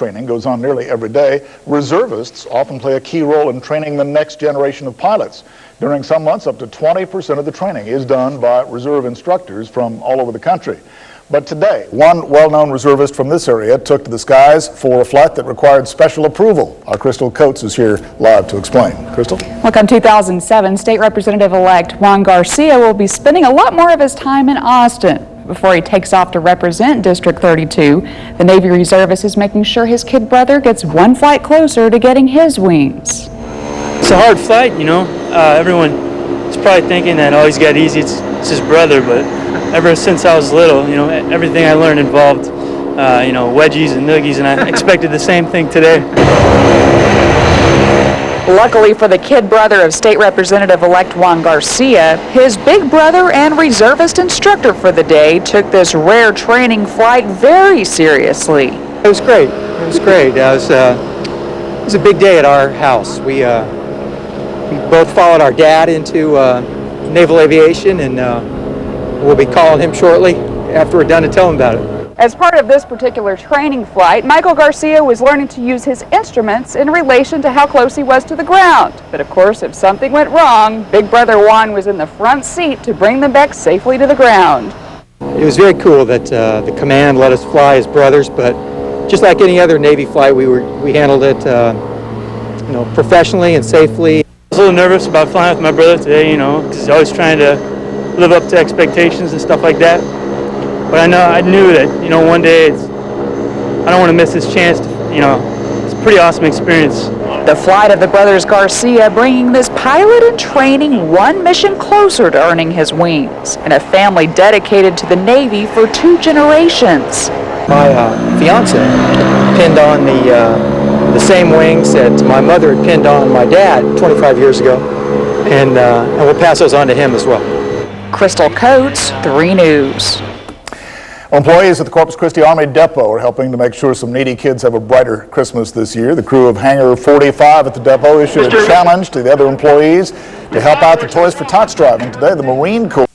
training goes on nearly every day, reservists often play a key role in training the next generation of pilots. During some months, up to 20% of the training is done by reserve instructors from all over the country. But today, one well-known reservist from this area took to the skies for a flight that required special approval. Our Crystal Coates is here live to explain. Crystal? Well, come 2007, State Representative-elect Juan Garcia will be spending a lot more of his time in Austin. Before he takes off to represent District 32, the Navy reservist is making sure his kid brother gets one flight closer to getting his wings. It's a hard flight, you know. Everyone is probably thinking that, oh, he's got it easy, it's his brother, but ever since I was little, you know, everything I learned involved, you know, wedgies and noogies, and I expected the same thing today. Luckily for the kid brother of State Representative-elect Juan Garcia, his big brother and reservist instructor for the day took this rare training flight very seriously. It was great. It was great. It was a big day at our house. We both followed our dad into naval aviation, and we'll be calling him shortly after we're done to tell him about it. As part of this particular training flight, Michael Garcia was learning to use his instruments in relation to how close he was to the ground. But of course, if something went wrong, big brother Juan was in the front seat to bring them back safely to the ground. It was very cool that the command let us fly as brothers, but just like any other Navy flight, we handled it you know, professionally and safely. I was a little nervous about flying with my brother today, you know, because he's always trying to live up to expectations and stuff like that. But I knew that, you know, one day I don't want to miss this chance to, you know, it's a pretty awesome experience. The flight of the brothers Garcia bringing this pilot in training one mission closer to earning his wings, and a family dedicated to the Navy for 2 generations. My fiance pinned on the same wings that my mother had pinned on my dad 25 years ago, and we'll pass those on to him as well. Crystal Coates, 3 News. Employees at the Corpus Christi Army Depot are helping to make sure some needy kids have a brighter Christmas this year. The crew of Hangar 45 at the depot issued a challenge to the other employees to help out the Toys for Tots driving today. The Marine Corps